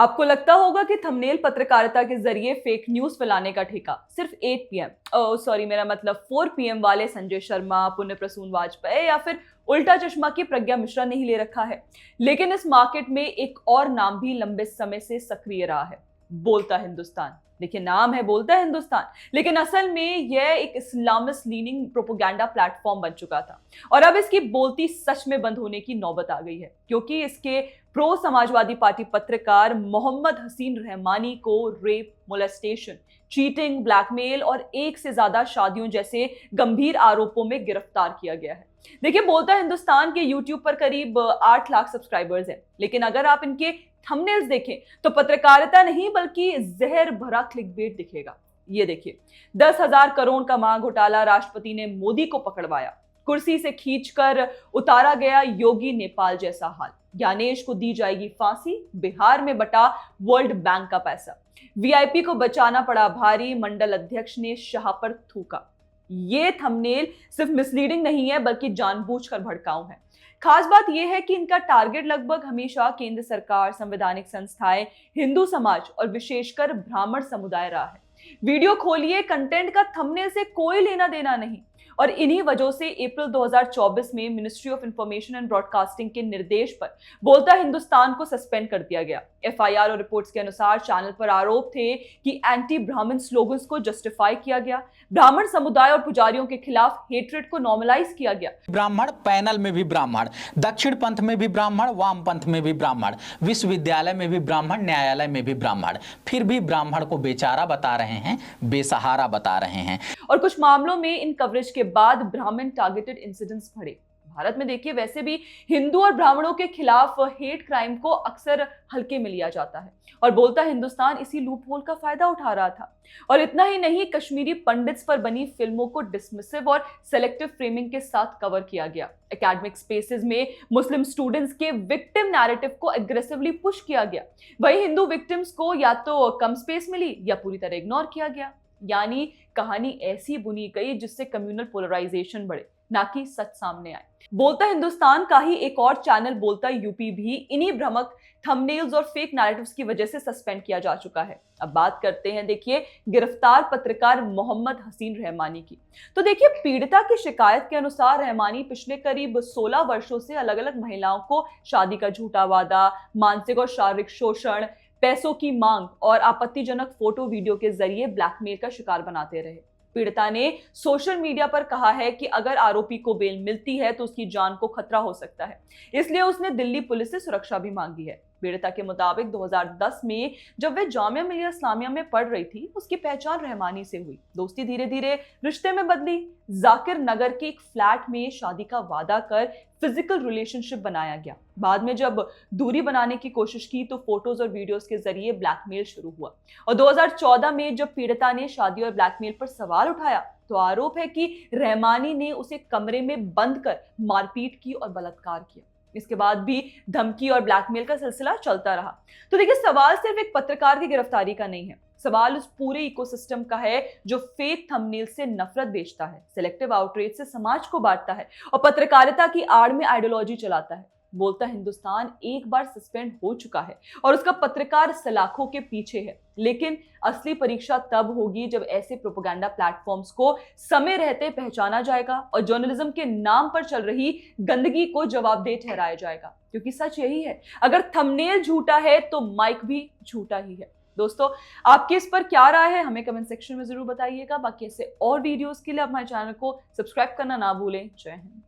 आपको लगता होगा कि थंबनेल पत्रकारिता के जरिए फेक न्यूज फैलाने का ठेका सिर्फ 8 पीएम सॉरी मेरा मतलब 4 पीएम वाले संजय शर्मा, पुण्य प्रसून वाजपेयी या फिर उल्टा चश्मा की प्रज्ञा मिश्रा नहीं ले रखा है। लेकिन इस मार्केट में एक और नाम भी लंबे समय से सक्रिय रहा है, बोलता हिंदुस्तान। देखिए, नाम है बोलता है हिंदुस्तान, लेकिन असल में यह एक इस्लामिस्ट लीनिंग प्रोपेगेंडा प्लेटफॉर्म बन चुका था और अब इसकी बोलती सच में बंद होने की नौबत आ गई है, क्योंकि इसके प्रो समाजवादी पार्टी पत्रकार मोहम्मद हसीन रहमानी को रेप, मोलेस्टेशन, चीटिंग, ब्लैकमेल और एक से ज्यादा शादियों जैसे गंभीर आरोपों में गिरफ्तार किया गया है। देखिए, बोलता हिंदुस्तान के यूट्यूब पर करीब 8 लाख सब्सक्राइबर्स हैं, लेकिन अगर आप इनके थंबनेल्स देखें तो पत्रकारिता नहीं बल्कि जहर भरा क्लिकबेट दिखेगा। ये देखिए, 10,000 करोड़ का मां घोटाला, राष्ट्रपति ने मोदी को पकड़वाया, कुर्सी से खींचकर उतारा गया योगी नेपाल जैसा हाल, ज्ञानेश को दी जाएगी फांसी, बिहार में बटा वर्ल्ड बैंक का पैसा, वीआईपी को बचाना पड़ा भारी, मंडल अध्यक्ष ने शाह पर थूका। ये थंबनेल सिर्फ मिसलीडिंग नहीं है बल्कि जानबूझकर भड़काऊ है। खास बात यह है कि इनका टारगेट लगभग हमेशा केंद्र सरकार, संवैधानिक संस्थाएं, हिंदू समाज और विशेषकर ब्राह्मण समुदाय रहा है। वीडियो खोलिए, कंटेंट का थंबनेल से कोई लेना देना नहीं। और इन्हीं वजहों से अप्रैल 2024 में ministry of information and broadcasting के निर्देश पर बोलता हिंदुस्तान को सस्पेंड कर दिया गया। एफआईआर और रिपोर्ट्स के अनुसार चैनल पर आरोप थे कि एंटी ब्राह्मण स्लोगन्स को जस्टिफाई किया गया, ब्राह्मण समुदाय और पुजारियों के खिलाफ हेट्रेड को नॉर्मलाइज किया गया। ब्राह्मण पैनल में भी ब्राह्मण, दक्षिण पंथ में भी ब्राह्मण, वाम पंथ में भी ब्राह्मण, विश्वविद्यालय में भी ब्राह्मण, न्यायालय में भी ब्राह्मण, फिर भी ब्राह्मण को बेचारा बता रहे हैं, बेसहारा बता रहे हैं। और कुछ मामलों में इन कवरेज के बाद ब्राह्मण टारगेटेड इंसिडेंट्स बढ़े। भारत में देखिए, वैसे भी हिंदू और ब्राह्मणों के खिलाफ हेट क्राइम को अक्सर हल्के में लिया जाता है और बोलता हिंदुस्तान इसी लूप होल का फायदा उठा रहा था। और इतना ही नहीं, कश्मीरी पंडित्स पर बनी फिल्मों को डिसमिसिव और सेलेक्टिव फ्रेमिंग के साथ कवर किया गया। एकेडमिक स्पेसेस में मुस्लिम स्टूडेंट्स के विक्टिम नैरेटिव को एग्रेसिवली पुश किया गया। वही हिंदू विक्टिम्स को या तो कम स्पेस मिली या पूरी तरह इग्नोर किया गया। यानी कहानी ऐसी बुनी गई जिससे कम्युनल पोलराइजेशन बढ़े, ना कि सच सामने आए। बोलता हिंदुस्तान का ही एक और चैनल बोलता यूपी भी इन्हीं भ्रामक थंबनेल्स और फेक नैरेटिव्स की वजह से सस्पेंड किया जा चुका है। अब बात करते हैं, देखिए, गिरफ्तार पत्रकार मोहम्मद हसीन रहमानी की। तो देखिए, पीड़िता की शिकायत के अनुसार रहमानी पिछले करीब 16 वर्षों से अलग अलग महिलाओं को शादी का झूठा वादा, मानसिक और शारीरिक शोषण, पैसों की मांग और आपत्तिजनक फोटो वीडियो के जरिए ब्लैकमेल का शिकार बनाते रहे। पीड़िता ने सोशल मीडिया पर कहा है कि अगर आरोपी को बेल मिलती है तो उसकी जान को खतरा हो सकता है, इसलिए उसने दिल्ली पुलिस से सुरक्षा भी मांगी है। पीड़िता के मुताबिक 2010 में जब वे जामिया मिलिया इस्लामिया में पढ़ रही थी, उसकी पहचान रहमानी से हुई। दोस्ती धीरे धीरे रिश्ते में बदली। जाकिर नगर के एक फ्लैट में शादी का वादा कर फिजिकल रिलेशनशिप बनाया गया। बाद में जब दूरी बनाने की कोशिश की तो फोटोज और वीडियोस के जरिए ब्लैकमेल शुरू हुआ। और 2014 में जब पीड़िता ने शादी और ब्लैकमेल पर सवाल उठाया तो आरोप है कि रहमानी ने उसे कमरे में बंद कर मारपीट की और बलात्कार किया। इसके बाद भी धमकी और ब्लैकमेल का सिलसिला चलता रहा। तो देखिए, सवाल सिर्फ एक पत्रकार की गिरफ्तारी का नहीं है, सवाल उस पूरे इकोसिस्टम का है जो फेक थंबनेल से नफरत बेचता है, सेलेक्टिव आउटरीच से समाज को बांटता है और पत्रकारिता की आड़ में आइडियोलॉजी चलाता है। बोलता हिंदुस्तान एक बार सस्पेंड हो चुका है और उसका पत्रकार सलाखों के पीछे है, लेकिन असली परीक्षा तब होगी जब ऐसे प्रोपेगेंडा प्लेटफॉर्म्स को समय रहते पहचाना जाएगा और जर्नलिज्म के नाम पर चल रही गंदगी को जवाबदेह ठहराया जाएगा। क्योंकि सच यही है, अगर थंबनेल झूठा है तो माइक भी झूठा ही है। दोस्तों, आपकी इस पर क्या राय है, हमें कमेंट सेक्शन में जरूर बताइएगा। बाकी ऐसे और वीडियोस के लिए हमारे चैनल को सब्सक्राइब करना ना भूलें। जय हिंद।